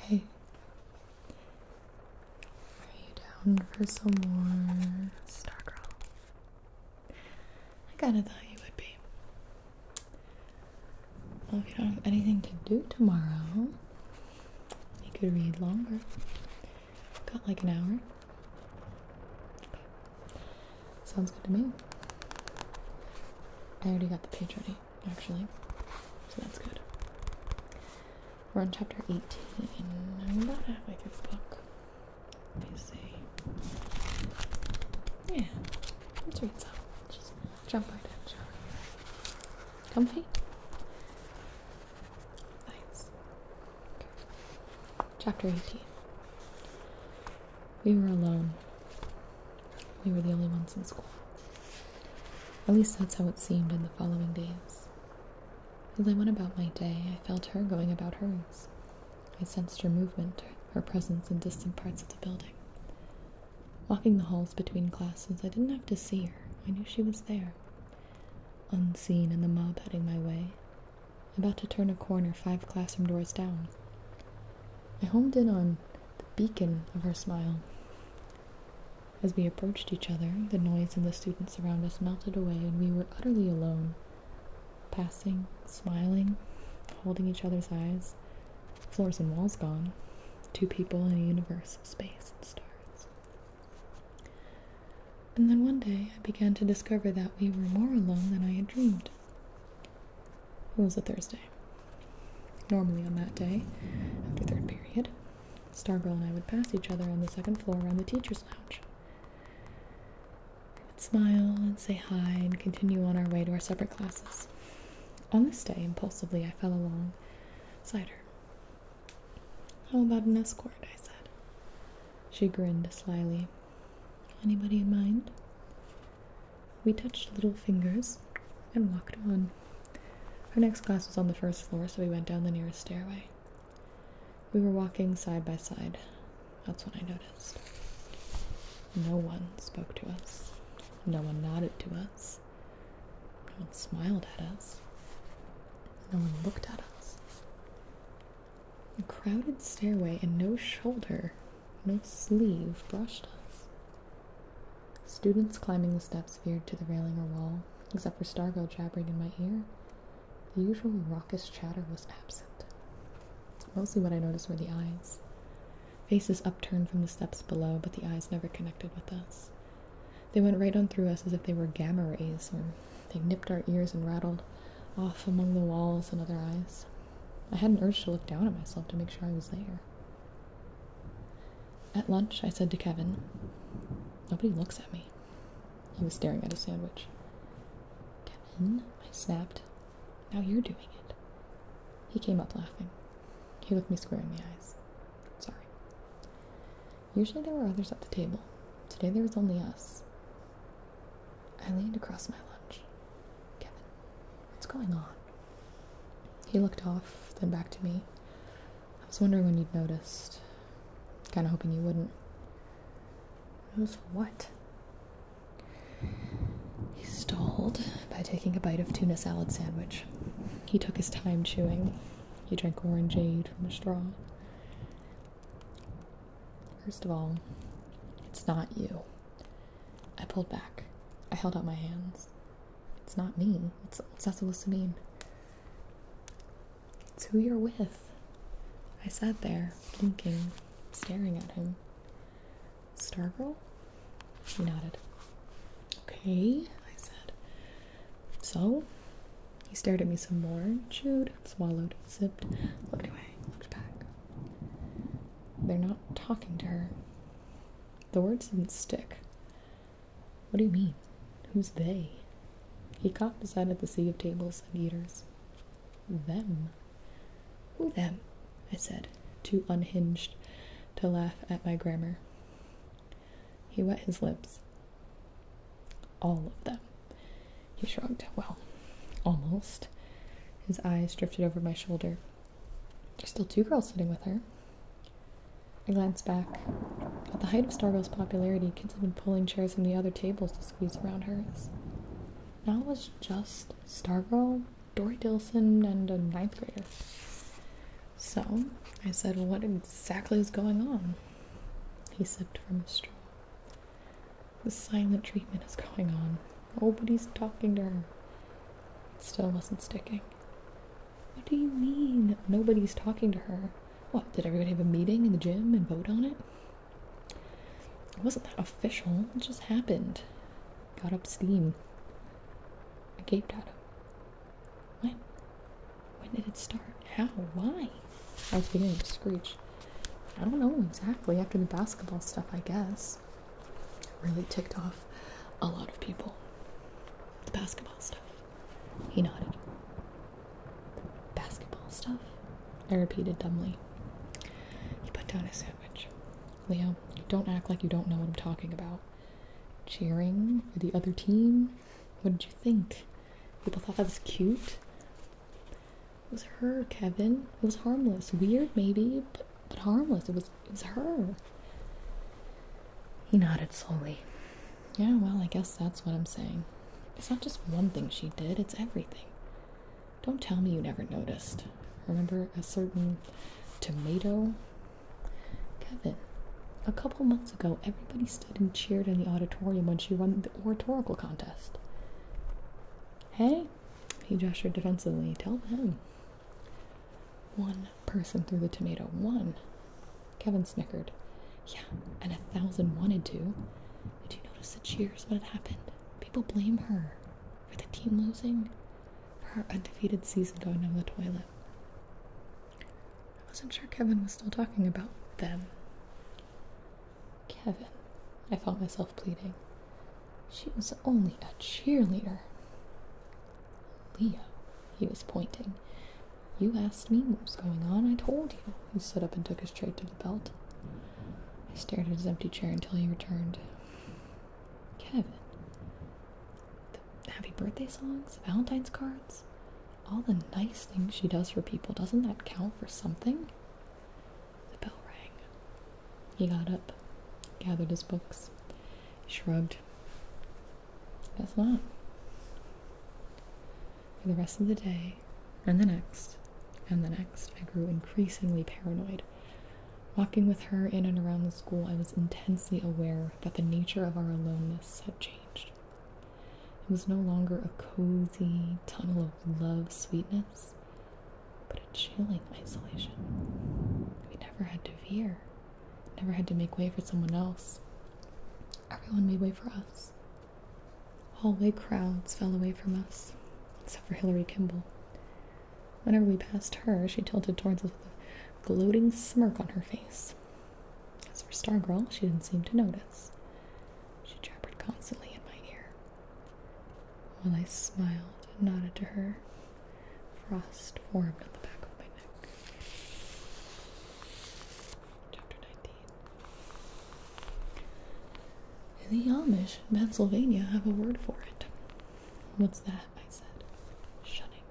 Hey. Are you down for some more Stargirl? I kinda thought you would be. Well, if you don't have anything to do tomorrow, you could read longer. Got like an hour. Sounds good to me. I already got the page ready, actually, so that's good. We're on chapter 18. I'm about halfway through the book. Let me see. Yeah, let's read some. Just jump right in, shall we? Comfy? Nice. Okay. Chapter 18. We were alone. We were the only ones in school. At least that's how it seemed in the following days. As I went about my day, I felt her going about hers. I sensed her movement, her presence in distant parts of the building. Walking the halls between classes, I didn't have to see her. I knew she was there. Unseen in the mob heading my way. About to turn a corner 5 classroom doors down. I homed in on the beacon of her smile. As we approached each other, the noise and the students around us melted away, and we were utterly alone. Passing, smiling, holding each other's eyes, floors and walls gone, 2 people in a universe of space and stars. And then one day I began to discover that we were more alone than I had dreamed. It was a Thursday. Normally on that day, after 3rd period, Stargirl and I would pass each other on the 2nd floor around the teacher's lounge. We would smile and say hi and continue on our way to our separate classes. On this day, impulsively, I fell alongside her. How about an escort? I said. She grinned slyly. Anybody in mind? We touched little fingers and walked on. Our next class was on the 1st floor, so we went down the nearest stairway. We were walking side by side. That's when I noticed. No one spoke to us. No one nodded to us. No one smiled at us. No one looked at us. A crowded stairway and no shoulder, no sleeve brushed us. Students climbing the steps veered to the railing or wall, except for Stargirl jabbering in my ear. The usual raucous chatter was absent. Mostly what I noticed were the eyes. Faces upturned from the steps below, but the eyes never connected with us. They went right on through us as if they were gamma rays, or they nipped our ears and rattled off among the walls and other eyes. I had an urge to look down at myself to make sure I was there. At lunch, I said to Kevin, "Nobody looks at me." He was staring at a sandwich. "Kevin," I snapped, "now you're doing it." He came up laughing. He looked me square in the eyes. "Sorry." Usually there were others at the table. Today there was only us. I leaned across my lunch. "Kevin, what's going on?" He looked off, then back to me. I was wondering when you'd noticed. Kinda hoping you wouldn't. Notice what? He stalled by taking a bite of tuna salad sandwich. He took his time chewing. He drank orangeade from a straw. "First of all, it's not you." I pulled back. I held out my hands. "It's not me. What's that supposed to mean?" "It's who you're with." I sat there, blinking, staring at him. "Stargirl?" He nodded. "Okay," I said. "So?" He stared at me some more, chewed, swallowed, sipped, looked away, looked back. They're not talking to her. The words didn't stick. "What do you mean? Who's they?" He cocked his head at the sea of tables and eaters. "Them." "Who them?" I said, too unhinged to laugh at my grammar. He wet his lips. "All of them." He shrugged. "Well, almost." His eyes drifted over my shoulder. "There's still 2 girls sitting with her." I glanced back. At the height of Stargirl's popularity, kids had been pulling chairs from the other tables to squeeze around hers. Now it was just Stargirl, Dory Dilson, and a 9th grader. So I said, well, what exactly is going on? He sipped from his straw. The silent treatment is going on. Nobody's talking to her. It still wasn't sticking. What do you mean, nobody's talking to her? What, did everybody have a meeting in the gym and vote on it? It wasn't that official. It just happened. Got up steam. I gaped at him. When? When did it start? How? Why? I was beginning to screech. I don't know exactly. After the basketball stuff, I guess. It really ticked off a lot of people. The basketball stuff. He nodded. Basketball stuff? I repeated dumbly. He put down his sandwich. Leo, don't act like you don't know what I'm talking about. Cheering for the other team? What did you think? People thought that was cute? It was her, Kevin. It was harmless. Weird, maybe, but harmless. It was her. He nodded slowly. Yeah, well, I guess that's what I'm saying. It's not just one thing she did, it's everything. Don't tell me you never noticed. Remember a certain tomato? Kevin, a couple months ago, everybody stood and cheered in the auditorium when she won the oratorical contest. Hey, he gestured defensively. Tell them. One person threw the tomato. One. Kevin snickered. Yeah, and 1,000 wanted to. Did you notice the cheers when it happened? People blame her for the team losing, for her undefeated season going down the toilet. I wasn't sure Kevin was still talking about them. Kevin, I felt myself pleading. She was only a cheerleader. Leo, he was pointing. You asked me what was going on, I told you. He stood up and took his tray to the belt. I stared at his empty chair until he returned. Kevin, the happy birthday songs, the Valentine's cards, all the nice things she does for people, doesn't that count for something? The bell rang. He got up, gathered his books. He shrugged. Guess not. For the rest of the day, and the next, I grew increasingly paranoid. Walking with her in and around the school, I was intensely aware that the nature of our aloneness had changed. It was no longer a cozy tunnel of love sweetness, but a chilling isolation. We never had to veer, never had to make way for someone else. Everyone made way for us. Hallway crowds fell away from us, except for Hillary Kimball. Whenever we passed her, she tilted towards us with a gloating smirk on her face. As for Stargirl, she didn't seem to notice. She jabbered constantly in my ear. While I smiled and nodded to her, frost formed on the back of my neck. Chapter 19. The Amish in Pennsylvania have a word for it. What's that? I said. Shunning.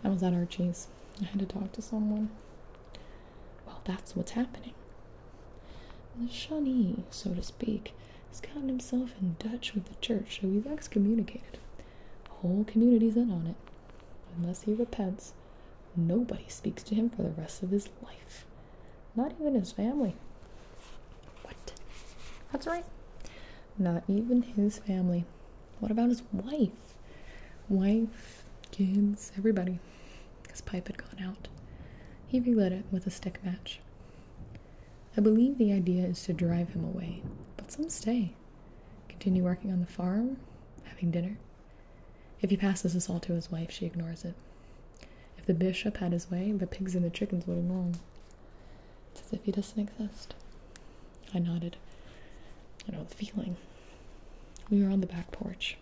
I was at Archie's. I had to talk to someone. Well, that's what's happening. The shunnee, so to speak, has gotten himself in Dutch with the church, so he's excommunicated. The whole community's in on it. Unless he repents, nobody speaks to him for the rest of his life. Not even his family. What? That's right. Not even his family. What about his wife? Wife, kids, everybody. His pipe had gone out. He relit it with a stick match. I believe the idea is to drive him away, but some stay. Continue working on the farm, having dinner. If he passes this all to his wife, she ignores it. If the bishop had his way, the pigs and the chickens would ignore him. It's as if he doesn't exist. I nodded. I know the feeling. We were on the back porch.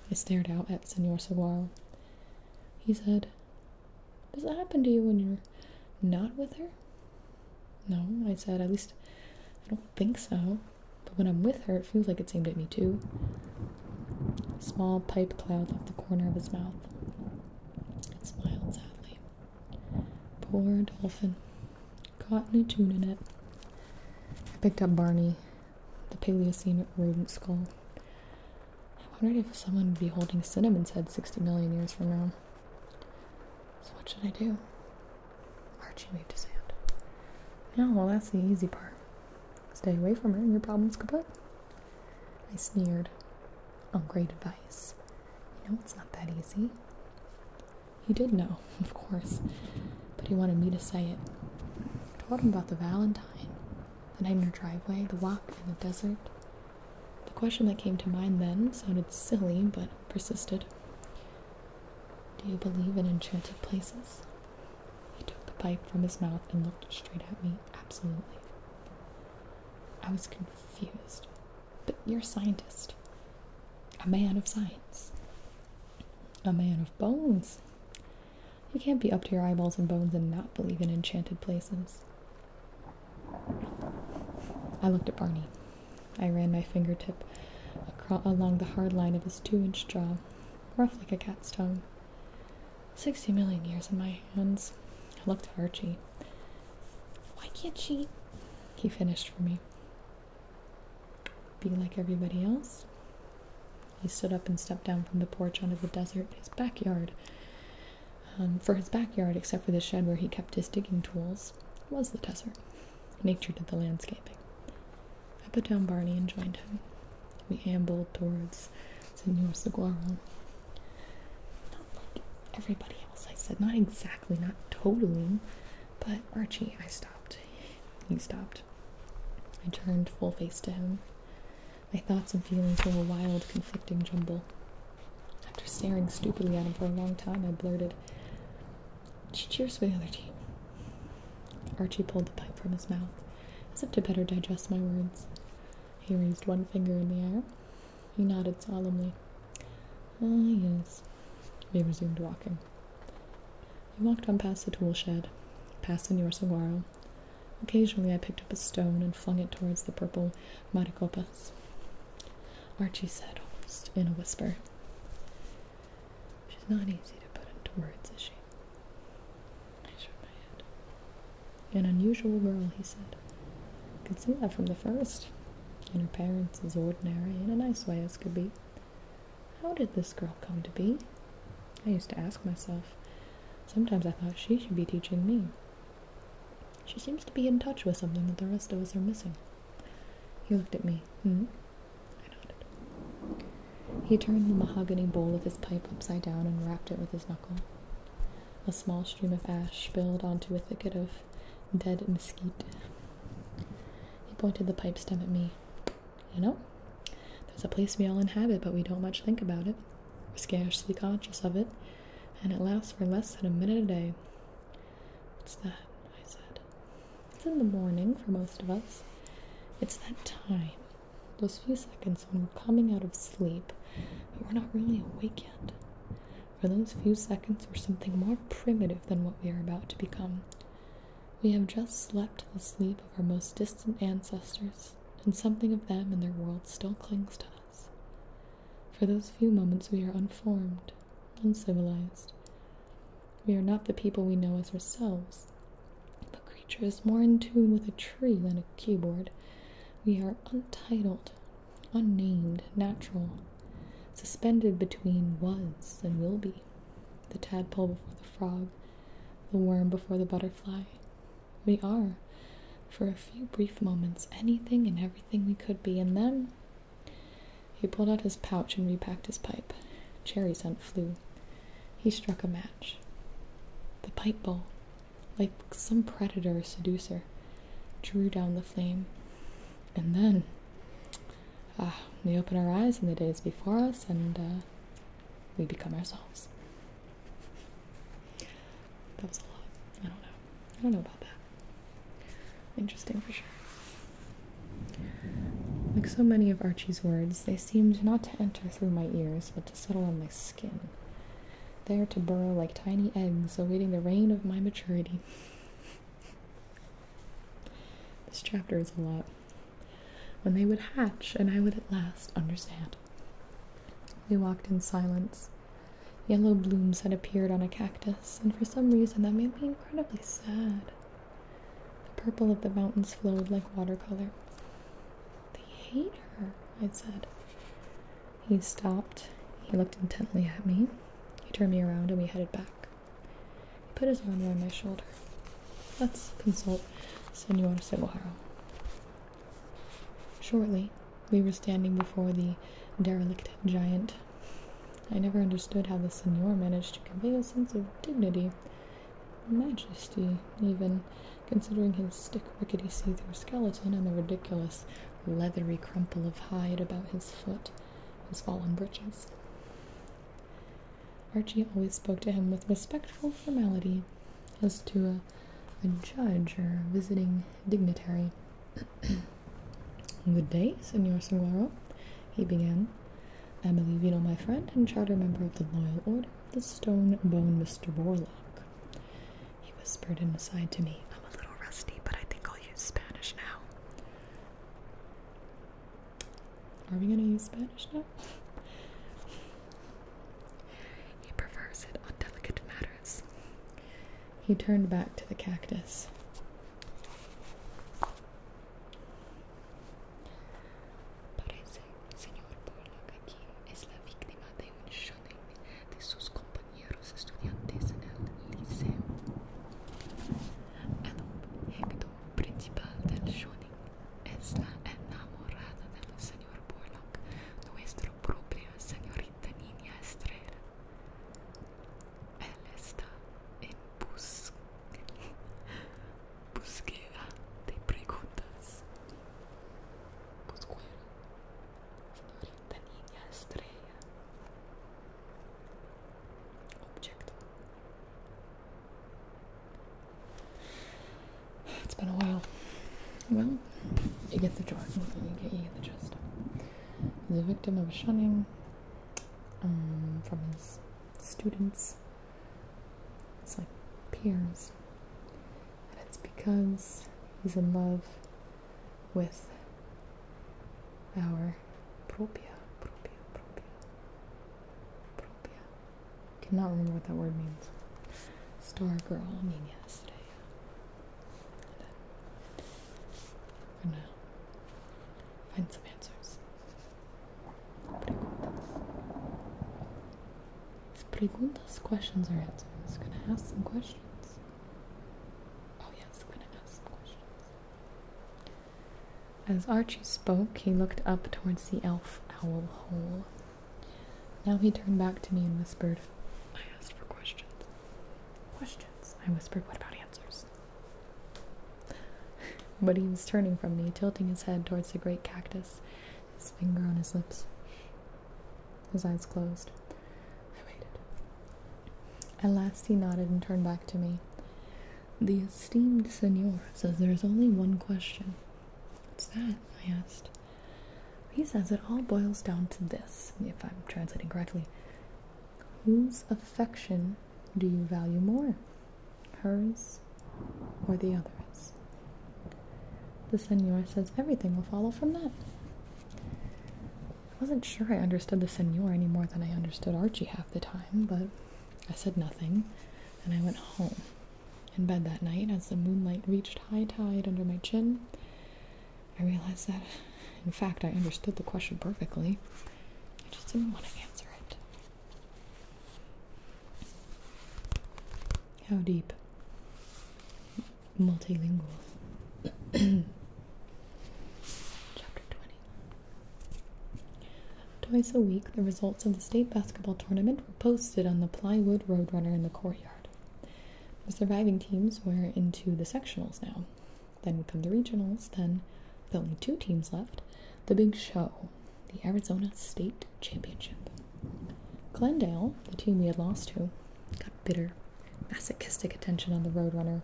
I stared out at Senor Saguaro. He said, does that happen to you when you're not with her? No, I said, at least I don't think so. But when I'm with her, it feels like it's aimed at me too. A small pipe cloud left the corner of his mouth. It smiled sadly. Poor dolphin. Caught in a tuna net. I picked up Barney, the Paleocene rodent skull. I wondered if someone would be holding Cinnamon's head 60 million years from now. So what should I do? waved his hand. Yeah, well, that's the easy part. Stay away from her and your problem's kaput. I sneered. Oh, great advice. You know it's not that easy. He did know, of course, but he wanted me to say it. I told him about the Valentine, the night in her driveway, the walk in the desert. The question that came to mind then sounded silly, but persisted. Do you believe in enchanted places? He took the pipe from his mouth and looked straight at me. Absolutely. I was confused. But you're a scientist. A man of science. A man of bones. You can't be up to your eyeballs in bones and not believe in enchanted places. I looked at Barney. I ran my fingertip along the hard line of his 2-inch jaw, rough like a cat's tongue. 60 million years in my hands. I looked at Archie. Why can't she? He finished for me. Be like everybody else? He stood up and stepped down from the porch onto the desert, his backyard. For his backyard, except for the shed where he kept his digging tools, was the desert. Nature did the landscaping. I put down Barney and joined him. We ambled towards Senor. Not like everybody else, I said. Not exactly, not totally. But Archie, I stopped. He stopped. I turned full face to him. My thoughts and feelings were a wild, conflicting jumble. After staring stupidly at him for a long time, I blurted, "Cheers for the other team." Archie pulled the pipe from his mouth, as if to better digest my words. He raised one finger in the air. He nodded solemnly. "Ah, yes." We resumed walking. We walked on past the tool shed, past Senor. Occasionally I picked up a stone and flung it towards the purple maricopas. Archie said, almost in a whisper, "She's not easy to put into words, is she?" I shook my head. "An unusual girl," he said. "I could see that from the first. And her parents as ordinary, in a nice way as could be. How did this girl come to be? I used to ask myself. Sometimes I thought she should be teaching me. She seems to be in touch with something that the rest of us are missing." He looked at me. I nodded. He turned the mahogany bowl of his pipe upside down and rapped it with his knuckle. A small stream of ash spilled onto a thicket of dead mesquite. He pointed the pipe stem at me. "You know, there's a place we all inhabit, but we don't much think about it. We're scarcely conscious of it, and it lasts for less than a minute a day." "What's that?" I said. "It's in the morning for most of us. It's that time, those few seconds when we're coming out of sleep, but we're not really awake yet. For those few seconds, we're something more primitive than what we are about to become. We have just slept the sleep of our most distant ancestors, and something of them and their world still clings to us. For those few moments we are unformed, uncivilized. We are not the people we know as ourselves, but creatures more in tune with a tree than a keyboard. We are untitled, unnamed, natural, suspended between was and will be, the tadpole before the frog, the worm before the butterfly. We are, for a few brief moments, anything and everything we could be, and then..." He pulled out his pouch and repacked his pipe. Cherry scent flew. He struck a match. The pipe bowl, like some predator or seducer, drew down the flame. And then, we open our eyes in the days before us, and we become ourselves. That was a lot. I don't know about that. Interesting for sure. Like so many of Archie's words, they seemed not to enter through my ears, but to settle on my skin, there to burrow like tiny eggs, awaiting the reign of my maturity. This chapter is a lot. When they would hatch, and I would at last understand. We walked in silence. Yellow blooms had appeared on a cactus, and for some reason that made me incredibly sad. The purple of the mountains flowed like watercolor. "They hate her," I'd said. He stopped. He looked intently at me. He turned me around and we headed back. He put his arm around my shoulder. Let's consult Senor Seguaro. Shortly, we were standing before the derelict giant. I never understood how the Senor managed to convey a sense of dignity, majesty, even, considering his stick rickety see-through skeleton and the ridiculous leathery crumple of hide about his foot, his fallen breeches. Archie always spoke to him with respectful formality, as to a judge or visiting dignitary. Good day, Senor Seguaro, he began. I believe you know my friend and charter member of the Loyal Order of the Stone Bone, Mr. Warlock. He whispered in aside to me. I'm a little rusty, but I think I'll use Spanish now. Are we gonna use Spanish now? He prefers it on delicate matters. He turned back to the cactus. It's been a while. Well, you get the gist. You get the gist. He's a victim of shunning from his students. It's like peers. And it's because he's in love with our propia. Cannot remember what that word means. Stargirl, yesterday. I'm gonna find some answers. Preguntas, questions or answers. Gonna ask some questions. Oh yes, gonna ask some questions. As Archie spoke, he looked up towards the elf owl hole. Now he turned back to me and whispered, I asked for questions. Questions? I whispered, what about answers? But he was turning from me, tilting his head towards the great cactus, his finger on his lips, his eyes closed. I waited. At last he nodded and turned back to me. The esteemed Senor says there is only one question. What's that? I asked. He says it all boils down to this, if I'm translating correctly. Whose affection do you value more? Hers or the other's? The Senor says everything will follow from that. I wasn't sure I understood the Senor any more than I understood Archie half the time, but I said nothing, and I went home. In bed that night, as the moonlight reached high tide under my chin, I realized that, in fact, I understood the question perfectly. I just didn't want to answer it. How deep? Multilingual. Chapter 20. Twice a week, the results of the state basketball tournament were posted on the plywood roadrunner in the courtyard. The surviving teams were into the sectionals now. Then would come the regionals, then, with only 2 teams left, the big show, the Arizona State Championship. Glendale, the team we had lost to, got bitter, masochistic attention on the roadrunner,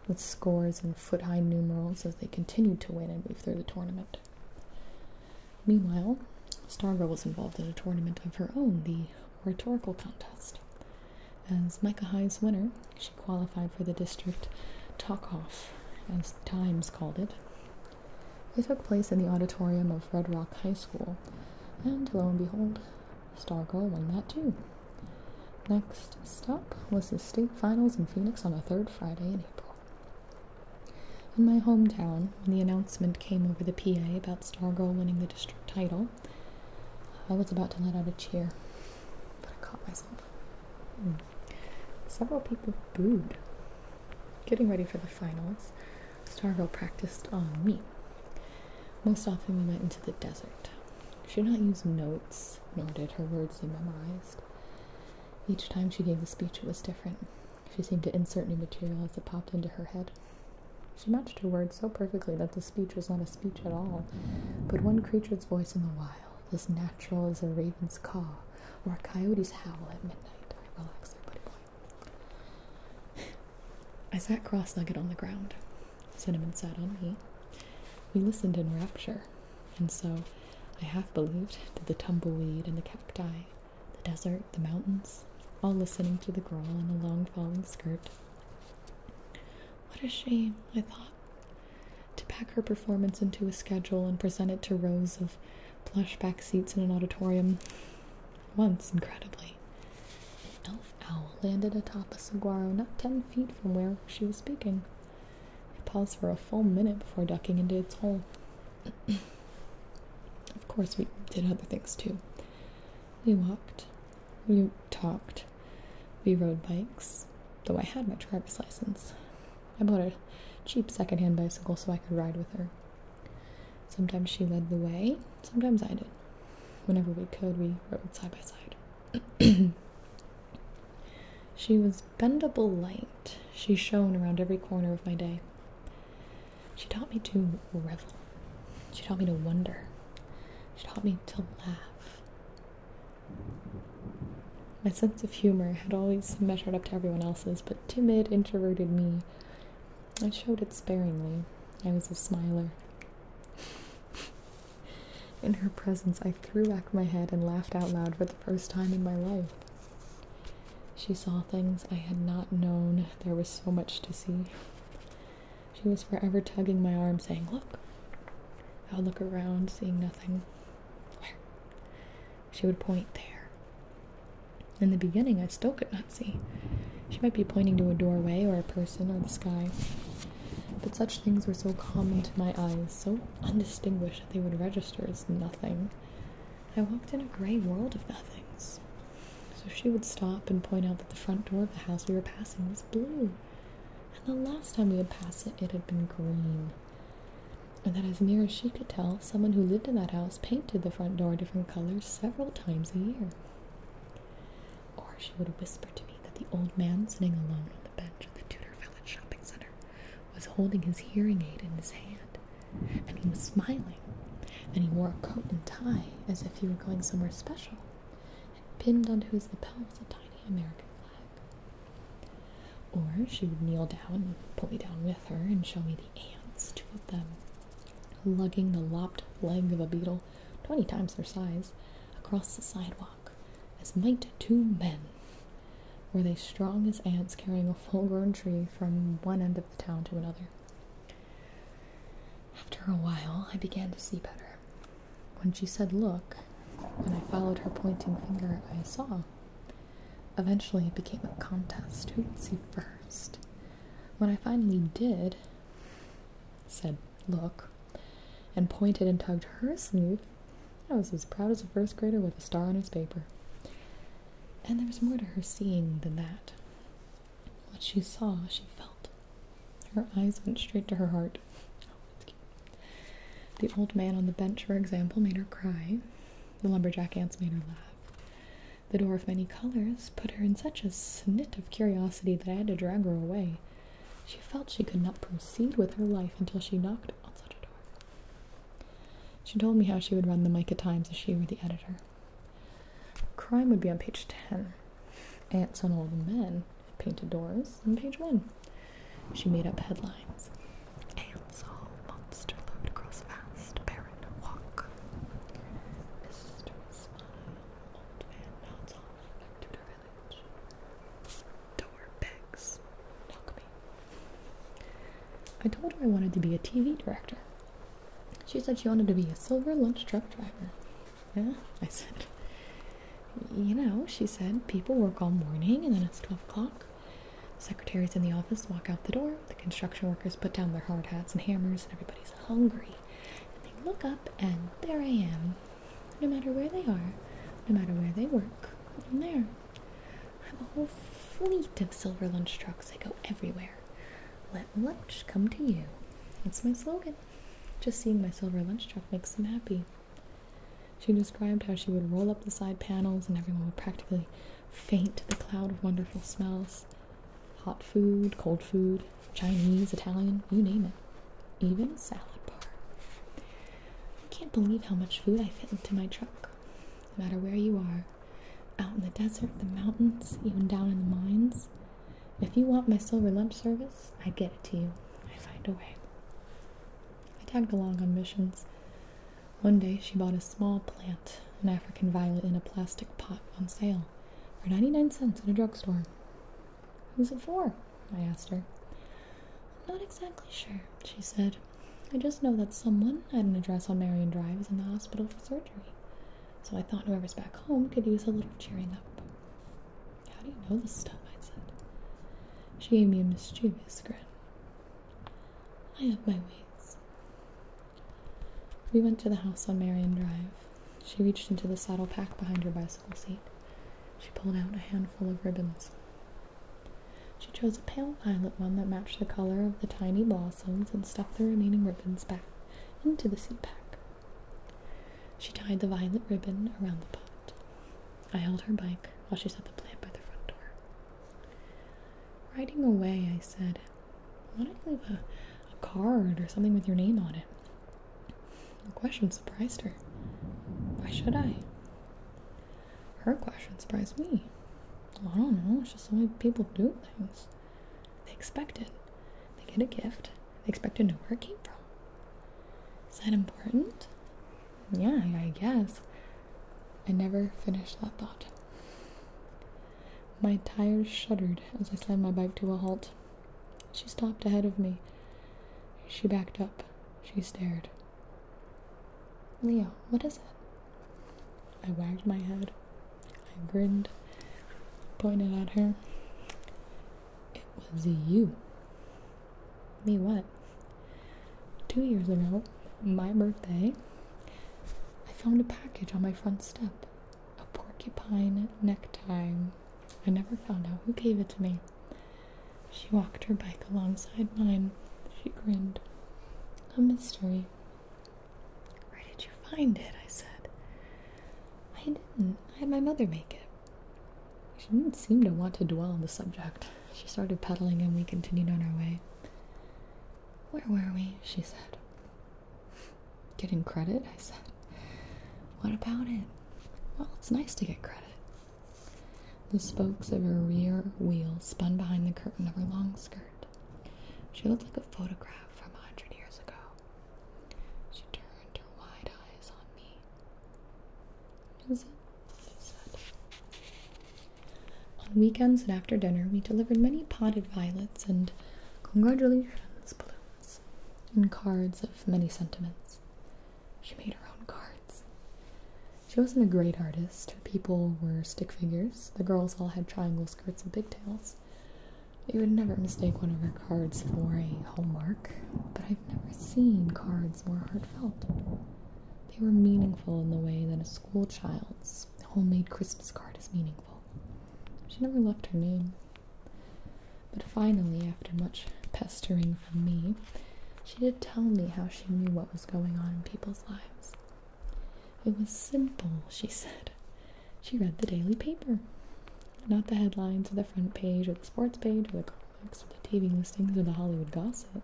with scores and foot-high numerals as they continued to win and move through the tournament. Meanwhile, Stargirl was involved in a tournament of her own, the rhetorical contest. As Micah High's winner, she qualified for the district talk-off, as the Times called it. It took place in the auditorium of Red Rock High School, and lo and behold, Stargirl won that too. Next stop was the state finals in Phoenix on the 3rd Friday in April. In my hometown, when the announcement came over the PA about Stargirl winning the district title, I was about to let out a cheer, but I caught myself. Several people booed. Getting ready for the finals, Stargirl practiced on me. Most often we went into the desert. She did not use notes, nor did her words seem memorized. Each time she gave the speech, it was different. She seemed to insert new material as it popped into her head. She matched her words so perfectly that the speech was not a speech at all, but one creature's voice in the wild, as natural as a raven's caw or a coyote's howl at midnight. I relaxed there, buddy boy. I sat cross-legged on the ground. Cinnamon sat on me. We listened in rapture, and so I half believed did the tumbleweed and the cacti, the desert, the mountains, all listening to the girl in the long falling skirt. What a shame, I thought, to pack her performance into a schedule and present it to rows of plush back seats in an auditorium. Once, incredibly, an elf owl landed atop a saguaro not 10 feet from where she was speaking. It paused for a full minute before ducking into its hole. Of course, we did other things too. We walked. We talked. We rode bikes, though I had my driver's license. I bought a cheap secondhand bicycle so I could ride with her. Sometimes she led the way, sometimes I did. Whenever we could, we rode side by side. She was bendable light. She shone around every corner of my day. She taught me to revel. She taught me to wonder. She taught me to laugh. My sense of humor had always measured up to everyone else's, but timid, introverted me, I showed it sparingly. I was a smiler. In her presence, I threw back my head and laughed out loud for the first time in my life. She saw things I had not known. There was so much to see. She was forever tugging my arm, saying, "Look." I would look around, seeing nothing. Where? She would point there. In the beginning, I still could not see. She might be pointing to a doorway or a person or the sky. But such things were so common to my eyes, so undistinguished that they would register as nothing. I walked in a gray world of nothings. So she would stop and point out that the front door of the house we were passing was blue. And the last time we had passed it, it had been green. And that as near as she could tell, someone who lived in that house painted the front door different colors several times a year. Or she would whisper to me that the old man sitting alone on the bench at the Tudor Village shopping center was holding his hearing aid in his hand, and he was smiling, and he wore a coat and tie as if he were going somewhere special, and pinned onto his lapels a tiny American flag. Or she would kneel down and pull me down with her and show me the ants, 2 of them, lugging the lopped leg of a beetle 20 times their size across the sidewalk, as might 2 men. Were they strong as ants carrying a full-grown tree from one end of the town to another? After a while, I began to see better. When she said, "Look," and I followed her pointing finger, I saw. Eventually, it became a contest. Who would see first? When I finally did, said, "Look," and pointed and tugged her sleeve, I was as proud as a first grader with a star on his paper. And there was more to her seeing than that. What she saw, she felt. Her eyes went straight to her heart. Oh, it's cute. The old man on the bench, for example, made her cry. The lumberjack ants made her laugh. The door of many colors put her in such a snit of curiosity that I had to drag her away. She felt she could not proceed with her life until she knocked on such a door. She told me how she would run the Micah Times if she were the editor. Crime would be on page 10. Ants on old men, painted doors, on page 1. She made up headlines. Ants all monster load across fast, barren walk. Mystery smile, old man nods off back to their village. Door begs, knock me. I told her I wanted to be a TV director. She said she wanted to be a silver lunch truck driver. Yeah, I said. You know, she said, people work all morning and then it's 12 o'clock. The secretaries in the office walk out the door, the construction workers put down their hard hats and hammers, and everybody's hungry. And they look up and there I am. No matter where they are, no matter where they work, I'm there. I have a whole fleet of silver lunch trucks. They go everywhere. Let lunch come to you. That's my slogan. Just seeing my silver lunch truck makes them happy. She described how she would roll up the side panels and everyone would practically faint to the cloud of wonderful smells. Hot food, cold food, Chinese, Italian, you name it. Even a salad bar. I can't believe how much food I fit into my truck. No matter where you are, out in the desert, the mountains, even down in the mines. If you want my silver lunch service, I'd get it to you. I'd find a way. I tagged along on missions. One day she bought a small plant, an African violet in a plastic pot on sale, for 99 cents at a drugstore. Who's it for? I asked her. I'm not exactly sure, she said. I just know that someone at an address on Marion Drive is in the hospital for surgery. So I thought whoever's back home could use a little cheering up. How do you know this stuff? I said. She gave me a mischievous grin. I have my ways. We went to the house on Marion Drive. She reached into the saddle pack behind her bicycle seat. She pulled out a handful of ribbons. She chose a pale violet one that matched the color of the tiny blossoms and stuffed the remaining ribbons back into the seat pack. She tied the violet ribbon around the pot. I held her bike while she set the plant by the front door. Riding away, I said, why don't you leave a card or something with your name on it? The question surprised her. Why should I? Her question surprised me. Well, I don't know, it's just the way people do things. They expect it. They get a gift. They expect to know where it came from. Is that important? Yeah, I guess. I never finished that thought. My tires shuddered as I slammed my bike to a halt. She stopped ahead of me. She backed up. She stared. Leo, what is it? I wagged my head. I grinned, pointed at her. It was you. Me what? 2 years ago, my birthday, I found a package on my front step. A porcupine necktie. I never found out who gave it to me. She walked her bike alongside mine. She grinned. A mystery. Where did you find it? I said. I didn't. I had my mother make it. She didn't seem to want to dwell on the subject. She started pedaling and we continued on our way. Where were we? She said. Getting credit? I said. What about it? Well, it's nice to get credit. The spokes of her rear wheel spun behind the curtain of her long skirt. She looked like a photograph from 100 years ago. She turned her wide eyes on me. Is it? She said. On weekends and after dinner, we delivered many potted violets and congratulations balloons and cards of many sentiments. She made her own cards. She wasn't a great artist. Her people were stick figures. The girls all had triangle skirts and pigtails. You would never mistake one of her cards for a hallmark, but I've never seen cards more heartfelt. They were meaningful in the way that a school child's homemade Christmas card is meaningful. She never left her name. But finally, after much pestering from me, she did tell me how she knew what was going on in people's lives. It was simple, she said. She read the daily paper. Not the headlines or the front page or the sports page or the comics or the TV listings or the Hollywood gossip.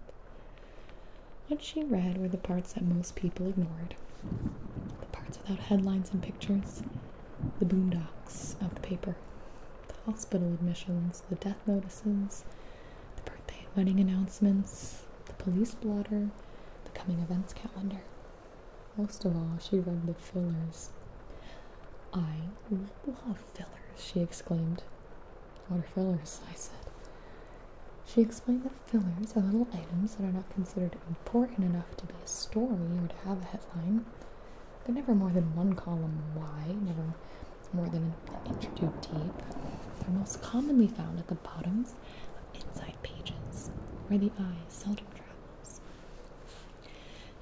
What she read were the parts that most people ignored. The parts without headlines and pictures. The boondocks of the paper. The hospital admissions, the death notices, the birthday and wedding announcements, the police blotter, the coming events calendar. Most of all, she read the fillers. I love fillers, she exclaimed. What are fillers? I said. She explained that fillers are little items that are not considered important enough to be a story or to have a headline. They're never more than one column wide, never more than an inch or two deep. They're most commonly found at the bottoms of inside pages, where the eye seldom travels.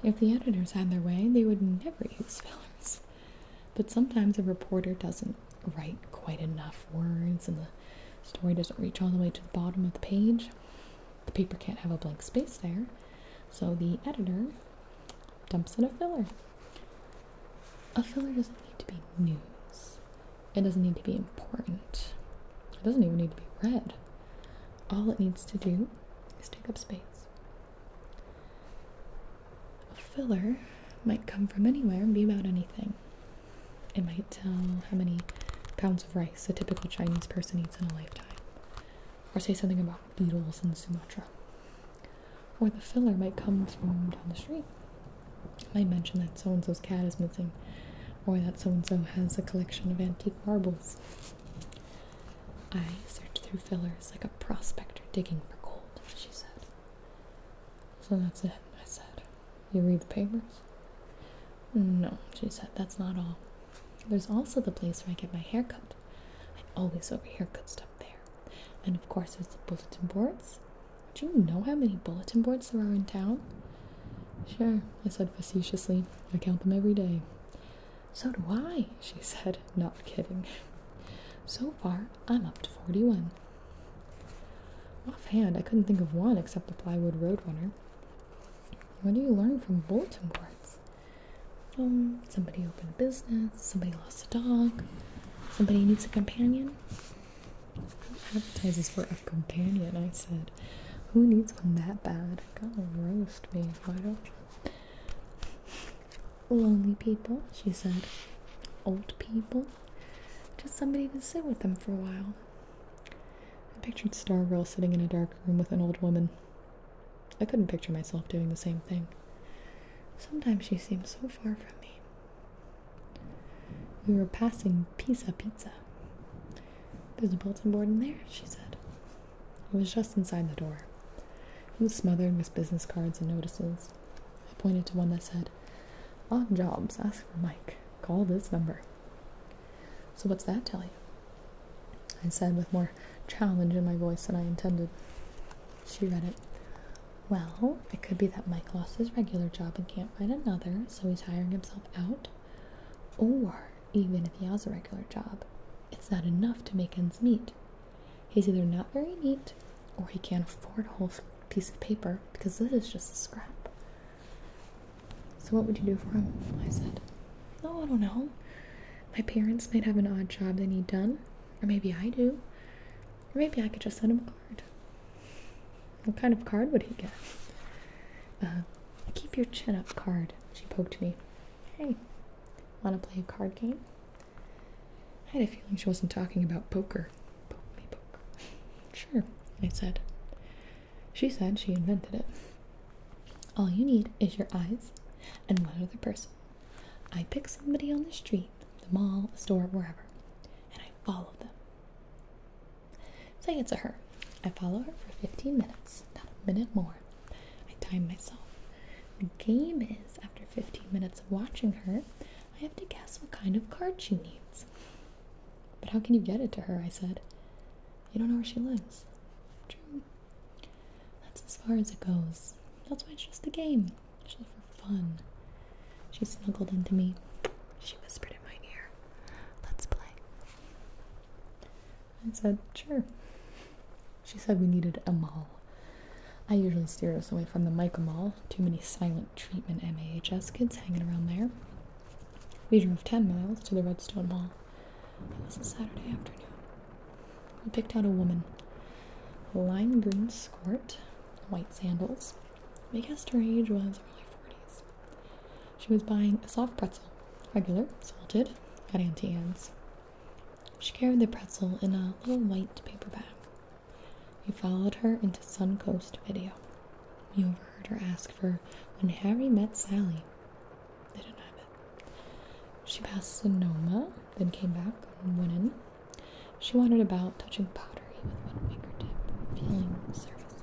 If the editors had their way, they would never use fillers. But sometimes a reporter doesn't write quite enough words and the story doesn't reach all the way to the bottom of the page. The paper can't have a blank space there, so the editor dumps in a filler. A filler doesn't need to be news. It doesn't need to be important. It doesn't even need to be read. All it needs to do is take up space. A filler might come from anywhere and be about anything. It might tell how many pounds of rice a typical Chinese person eats in a lifetime, or say something about beetles in Sumatra. Or the filler might come from down the street. It might mention that so-and-so's cat is missing, or that so-and-so has a collection of antique marbles. I search through fillers like a prospector digging for gold, she said. So that's it, I said. You read the papers? No, she said, that's not all. There's also the place where I get my hair cut. I always overhear good stuff there. And of course there's the bulletin boards. Do you know how many bulletin boards there are in town? Sure, I said facetiously. I count them every day. So do I, she said, not kidding. So far, I'm up to 41. Offhand, I couldn't think of one except the plywood roadrunner. What do you learn from bulletin boards? Somebody opened a business, somebody lost a dog, somebody needs a companion. Who advertises for a companion, I said. Who needs one that bad? Gotta roast me, why don't you? Lonely people, she said. Old people. Just somebody to sit with them for a while. I pictured Stargirl sitting in a dark room with an old woman. I couldn't picture myself doing the same thing. Sometimes she seemed so far from me. We were passing Pizza. There's a bulletin board in there, she said. It was just inside the door. It was smothered with business cards and notices. I pointed to one that said, "Odd jobs, ask for Mike. Call this number." So what's that tell you? I said with more challenge in my voice than I intended. She read it. Well, it could be that Mike lost his regular job and can't find another, so he's hiring himself out. Or, even if he has a regular job, it's not enough to make ends meet. He's either not very neat, or he can't afford a whole piece of paper, because this is just a scrap. So what would you do for him? I said. Oh, I don't know. My parents might have an odd job they need done, or maybe I do. Or maybe I could just send him a card. What kind of card would he get? Keep your chin up card, she poked me. Hey, wanna play a card game? I had a feeling she wasn't talking about poker. Poke me, poke. Sure, I said. She said she invented it. All you need is your eyes and one other person. I pick somebody on the street, the mall, a store, wherever, and I follow them. Say it's a her. I follow her for 15 minutes, not a minute more. I time myself. The game is, after 15 minutes of watching her, I have to guess what kind of card she needs. But how can you get it to her? I said. You don't know where she lives. True. That's as far as it goes. That's why it's just a game. It's just for fun. She snuggled into me. She whispered in my ear, "Let's play." I said, sure. She said we needed a mall. I usually steer us away from the Micah Mall. Too many silent treatment MAHS kids hanging around there. We drove 10 miles to the Redstone Mall. It was a Saturday afternoon. We picked out a woman. A lime green skirt, white sandals. We guessed her age was early 40s. She was buying a soft pretzel, regular, salted, at Auntie Anne's. She carried the pretzel in a little white paper bag. We followed her into Suncoast Video. We overheard her ask for When Harry Met Sally. They didn't have it. She passed Sonoma, then came back and went in. She wandered about, touching pottery with one fingertip, feeling surfaces.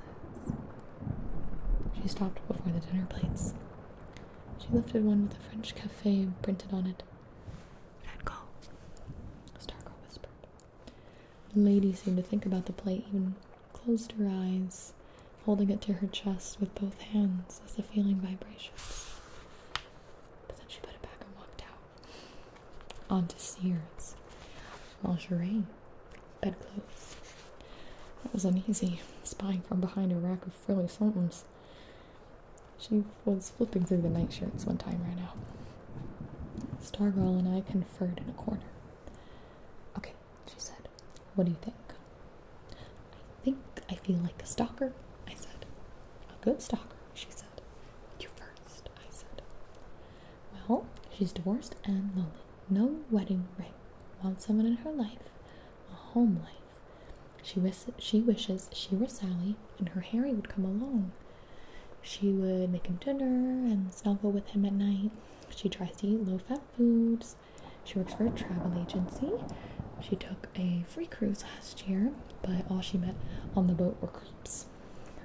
She stopped before the dinner plates. She lifted one with a French cafe printed on it. "Let go," Stargirl whispered. The lady seemed to think about the plate, even closed her eyes, holding it to her chest with both hands as the feeling vibrations. But then she put it back and walked out. On to Sears. Lingerie. Bedclothes. It was uneasy, spying from behind a rack of frilly somethings. She was flipping through the nightshirts when time ran out. Stargirl and I conferred in a corner. Okay, she said. What do you think? I feel like a stalker, I said. A good stalker, she said. You first, I said. Well, she's divorced and lonely. No wedding ring. Wants someone in her life. A home life. She wishes she were Sally and her Harry would come along. She would make him dinner and snuggle with him at night. She tries to eat low-fat foods. She works for a travel agency. She took a free cruise last year, but all she met on the boat were creeps.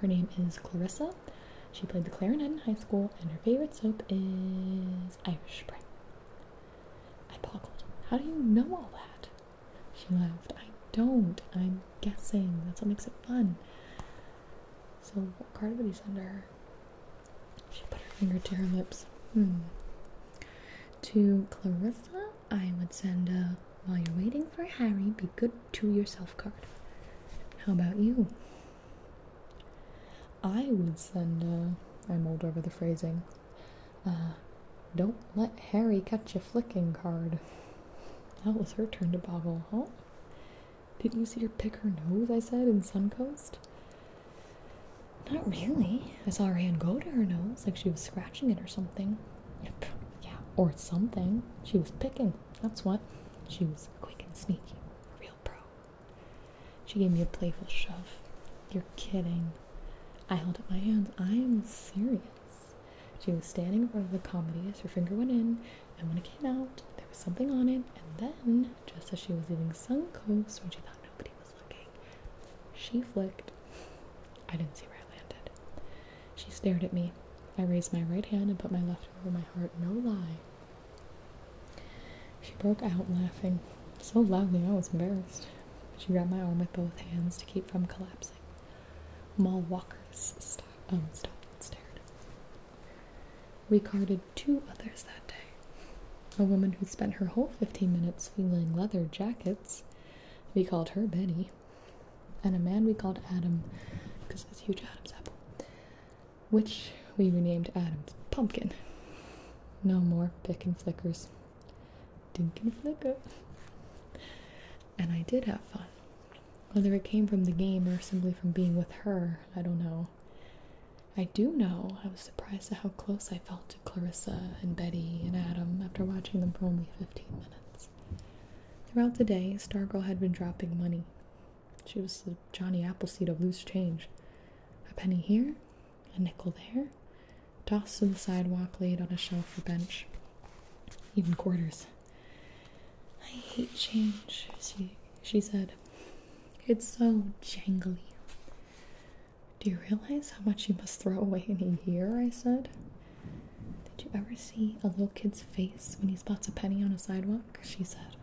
Her name is Clarissa. She played the clarinet in high school, and her favorite soap is Irish Spring. I boggled. How do you know all that? She laughed. I don't. I'm guessing. That's what makes it fun. So what card would he send to her? She put her finger to her lips. To Clarissa, I would send a while you're waiting for Harry, be good to yourself card. How about you? I would send I mulled over the phrasing. Don't let Harry catch you flicking card. That was her turn to boggle, huh? Didn't you see her pick her nose, I said, in Suncoast? Not really. I saw her hand go to her nose, like she was scratching it or something. Yep. Yeah, or something. She was picking, that's what. She was quick and sneaky. A real pro. She gave me a playful shove. You're kidding. I held up my hands. I'm serious. She was standing in front of the comedy as her finger went in, and when it came out, there was something on it, and then, just as she was leaving Suncoast, when she thought nobody was looking, she flicked. I didn't see where I landed. She stared at me. I raised my right hand and put my left over my heart. No lie. She broke out laughing, so loudly I was embarrassed. She grabbed my arm with both hands to keep from collapsing. Mall walkers stopped and stared. We carded 2 others that day. A woman who spent her whole 15 minutes feeling leather jackets. We called her Betty. And a man we called Adam, because it's huge Adam's apple, which we renamed Adam's Pumpkin. No more pick and flickers. Dink and flicker. And I did have fun. Whether it came from the game or simply from being with her, I don't know. I do know I was surprised at how close I felt to Clarissa and Betty and Adam after watching them for only 15 minutes. Throughout the day, Stargirl had been dropping money. She was the Johnny Appleseed of loose change. A penny here, a nickel there, tossed to the sidewalk, laid on a shelf or bench. Even quarters. I hate change, she said. It's so jangly. Do you realize how much you must throw away in a year? I said. Did you ever see a little kid's face when he spots a penny on a sidewalk? She said.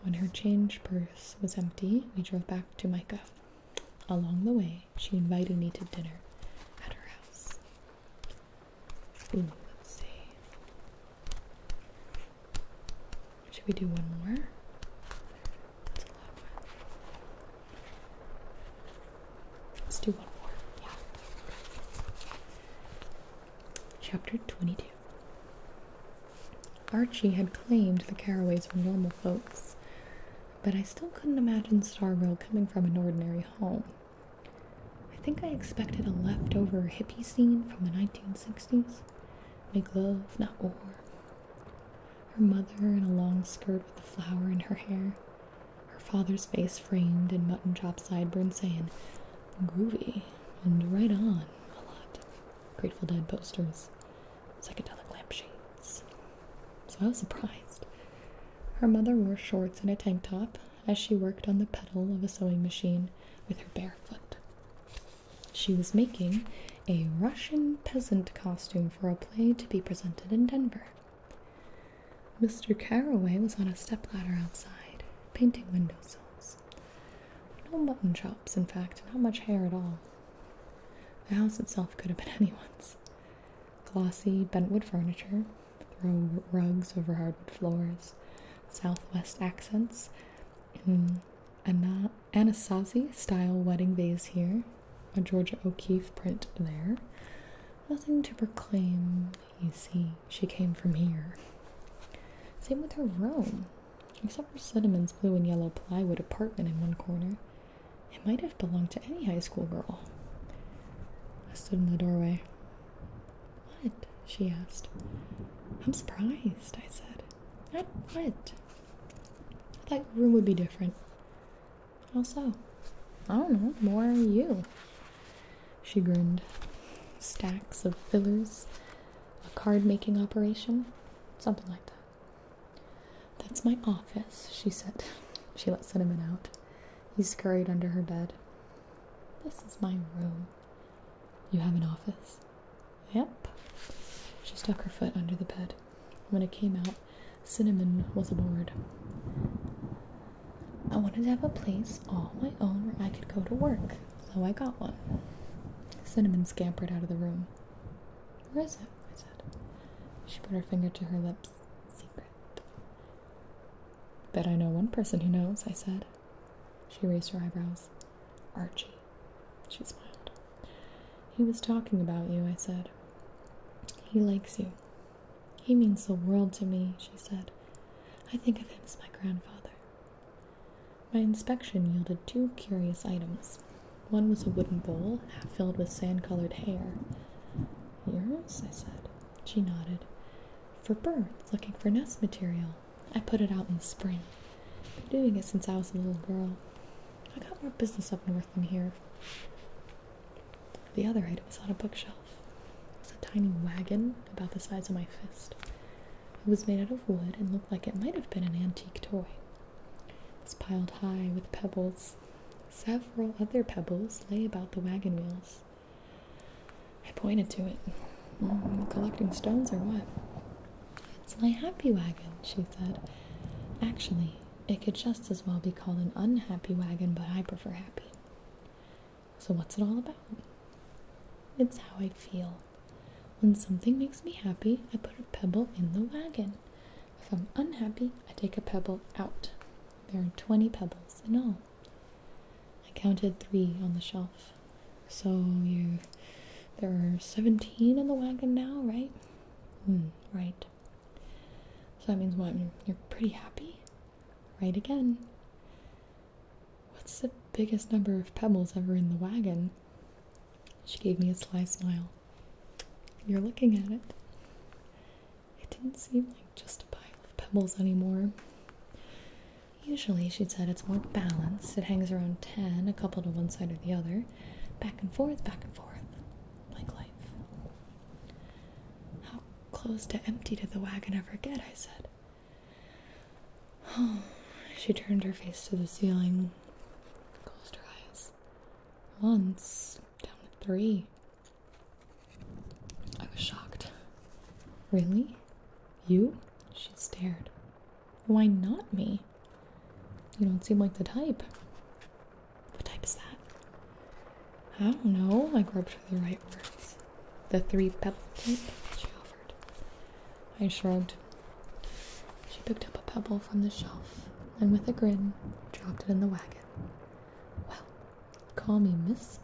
When her change purse was empty, we drove back to Micah. Along the way, she invited me to dinner at her house. Ooh, let's see. Should we do one more? That's a long one. Let's do one more. Yeah. Chapter 22. Archie had claimed the Carraways were normal folks, but I still couldn't imagine Stargirl coming from an ordinary home. I think I expected a leftover hippie scene from the 1960s. Make love, not war. Her mother in a long skirt with a flower in her hair. Her father's face framed in mutton chop sideburns saying, groovy and right on a lot. Grateful Dead posters. Psychedelic lampshades. So I was surprised. Her mother wore shorts and a tank top as she worked on the pedal of a sewing machine with her bare foot. She was making a Russian peasant costume for a play to be presented in Denver. Mr. Carraway was on a stepladder outside, painting windowsills. No mutton chops, in fact, not much hair at all. The house itself could have been anyone's. Glossy bentwood furniture, throw rugs over hardwood floors, Southwest accents, and Anasazi style wedding vase here, a Georgia O'Keeffe print there. Nothing to proclaim, you see, she came from here. Same with her room, except for Cinnamon's blue and yellow plywood apartment in one corner. It might have belonged to any high school girl. I stood in the doorway. What? She asked. I'm surprised, I said. What? I thought your room would be different. How so? I don't know, more you. She grinned. Stacks of fillers, a card-making operation, something like that. That's my office, she said. She let Cinnamon out. He scurried under her bed. This is my room. You have an office? Yep. She stuck her foot under the bed. When it came out, Cinnamon was aboard. I wanted to have a place all my own where I could go to work, so I got one. Cinnamon scampered out of the room. Where is it? I said. She put her finger to her lips. Secret. Bet I know one person who knows, I said. She raised her eyebrows. Archie. She smiled. He was talking about you, I said. He likes you. He means the world to me, she said. I think of him as my grandfather. My inspection yielded 2 curious items. One was a wooden bowl, half filled with sand-colored hair. Yours? I said. She nodded. For birds, looking for nest material. I put it out in the spring. Been doing it since I was a little girl. I got more business up north than here. The other item was on a bookshelf. It was a tiny wagon about the size of my fist. It was made out of wood and looked like it might have been an antique toy. It was piled high with pebbles. Several other pebbles lay about the wagon wheels. I pointed to it. Collecting stones or what? It's my happy wagon, she said. Actually, it could just as well be called an unhappy wagon, but I prefer happy. So what's it all about? It's how I feel. When something makes me happy, I put a pebble in the wagon. If I'm unhappy, I take a pebble out. There are 20 pebbles in all. I counted 3 on the shelf. So there are 17 in the wagon now, right? Right. So that means what? You're pretty happy? Right again. What's the biggest number of pebbles ever in the wagon? She gave me a sly smile. You're looking at it. It didn't seem like just a pile of pebbles anymore. Usually, she said, it's more balanced. It hangs around 10, a couple to one side or the other. Back and forth, like life. How close to empty did the wagon ever get, I said. She turned her face to the ceiling, closed her eyes. Once, down to 3. I was shocked. Really? You? She stared. Why not me? You don't seem like the type. What type is that? I don't know. I groped for the right words. The 3 pebble type, she offered. I shrugged. She picked up a pebble from the shelf and with a grin, dropped it in the wagon. Well, call me Miss